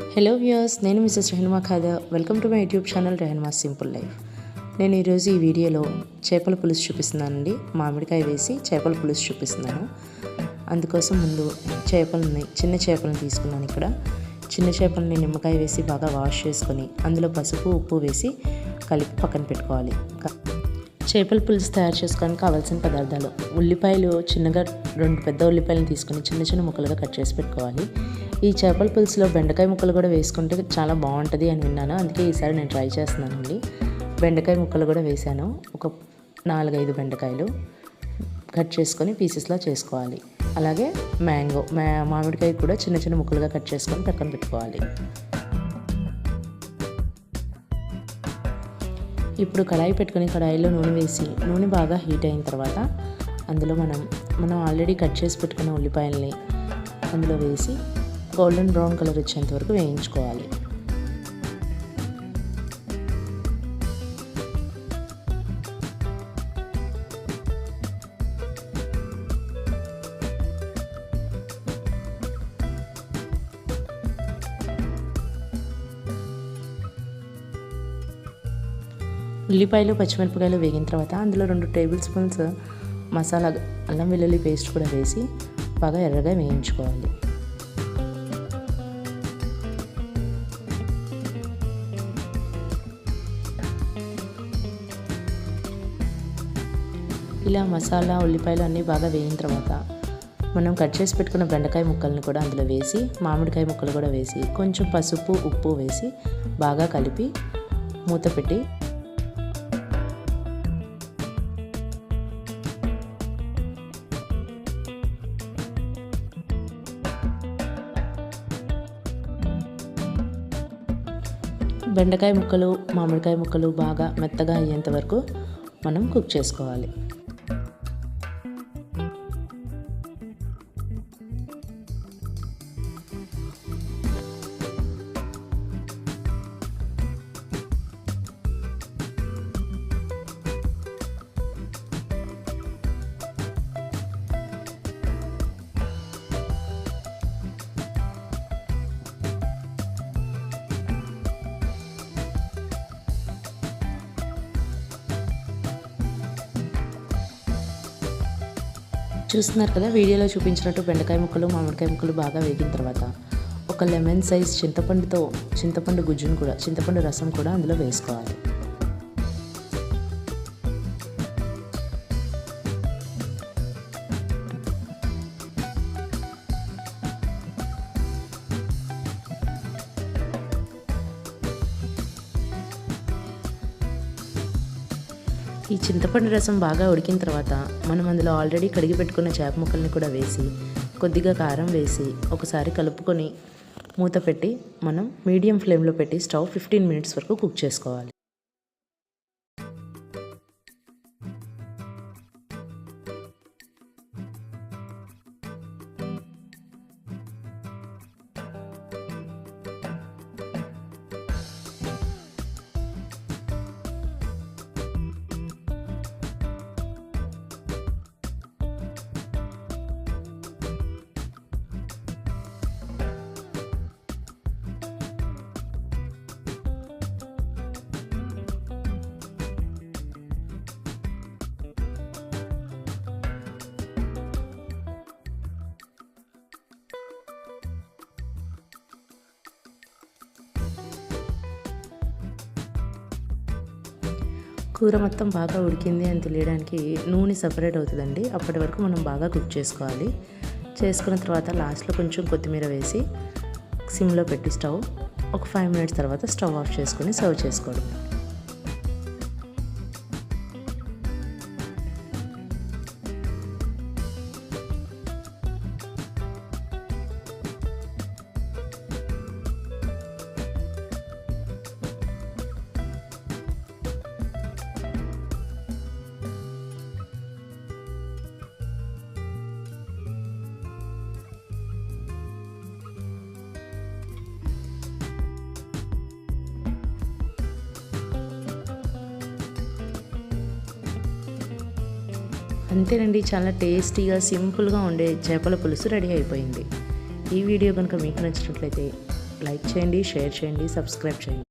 Hello viewers, నేను Mrs Rehanuma Khada. Welcome to my YouTube channel Rehanuma simple life. నేను ఈరోజు ఈ వీడియోలో చేపల పులుసు చూపిస్తున్నానండి. మామిడికాయ వేసి చేపల పులుసు చూపిస్తున్నాను. అందుకోసం ముందు చిన్న చేపలను తీసుకున్నాను. ఇక్కడ చిన్న చేపలని నిమ్మకాయ వేసి బాగా వాష్ చేసుకొని అందులో పసుపు ఉప్పు వేసి కలిపి పక్కన పెట్టుకోవాలి. చేపల పులుసు తయారు చేసుకోవడానికి కావాల్సిన పదార్థాలు: ఉల్లిపాయలు చిన్నగా 2 పెద్ద ఉల్లిపాయలను తీసుకుని చిన్న చిన్న ముక్కలుగా కట్ చేసి పెట్టుకోవాలి. ఈ చేపల పులుసులో బెండకాయ ముక్కలు కూడా వేసుకుంటే చాలా బాగుంటుంది అని విన్నాను. అందుకే ఈసారి నేను ట్రై చేస్తున్నానండి. బెండకాయ ముక్కలు కూడా వేసాను. ఒక 4-5 బెండకాయలు కట్ చేసుకొని పీసెస్లా చేసుకోవాలి. అలాగే మామిడికాయ కూడా చిన్న చిన్న ముక్కలుగా కట్ చేసుకొని పక్కన పెట్టుకోవాలి. ఇప్పుడు కడాయి పెట్టుకొని కడాయిలో నూనె వేసి నూనె బాగా హీట్ అయిన తర్వాత అందులో మనం ఆల్రెడీ కట్ చేసి పెట్టుకున్న ఉల్లిపాయల్ని అందులో వేసి గోల్డెన్ బ్రౌన్ కలర్ వచ్చేంత వరకు వేయించుకోవాలి. ఉల్లిపాయలు పచ్చిమిరపకాయలు వేగిన తర్వాత అందులో 2 టేబుల్ స్పూన్స్ మసాలా అల్లం వెల్లుల్లి పేస్ట్ కూడా వేసి బాగా ఎర్రగా వేయించుకోవాలి. ఇలా మసాలా ఉల్లిపాయలు అన్నీ బాగా వేగిన తర్వాత మనం కట్ చేసి పెట్టుకున్న బెండకాయ ముక్కలను కూడా అందులో వేసి మామిడికాయ ముక్కలు కూడా వేసి కొంచెం పసుపు ఉప్పు వేసి బాగా కలిపి మూత పెట్టి బెండకాయ ముక్కలు మామిడికాయ ముక్కలు బాగా మెత్తగా అయ్యేంత వరకు మనం కుక్ చేసుకోవాలి. చూస్తున్నారు కదా, వీడియోలో చూపించినట్టు బెండకాయ ముక్కలు మామిడికాయ ముక్కలు బాగా వేగిన తర్వాత ఒక లెమన్ సైజ్ చింతపండు రసం కూడా అందులో వేసుకోవాలి. ఈ చింతపండు రసం బాగా ఉడికిన తర్వాత మనం అందులో ఆల్రెడీ కడిగి పెట్టుకున్న చేప ముక్కల్ని కూడా వేసి కొద్దిగా కారం వేసి ఒకసారి కలుపుకొని మూత పెట్టి మనం మీడియం ఫ్లేమ్లో పెట్టి స్టవ్ 15 మినిట్స్ వరకు కుక్ చేసుకోవాలి. కూర మొత్తం బాగా ఉడికింది అని తెలియడానికి నూనె సపరేట్ అవుతుందండి. అప్పటి వరకు మనం బాగా కుక్ చేసుకోవాలి. చేసుకున్న తర్వాత లాస్ట్లో కొంచెం కొత్తిమీర వేసి సిమ్లో పెట్టి ఒక 5 మినిట్స్ తర్వాత స్టవ్ ఆఫ్ చేసుకొని సర్వ్ చేసుకోవడం. అంతేనండి, చాలా టేస్టీగా సింపుల్గా ఉండే చేపల పులుసు రెడీ అయిపోయింది. ఈ వీడియో కనుక మీకు నచ్చినట్లయితే లైక్ చేయండి, షేర్ చేయండి, సబ్స్క్రైబ్ చేయండి.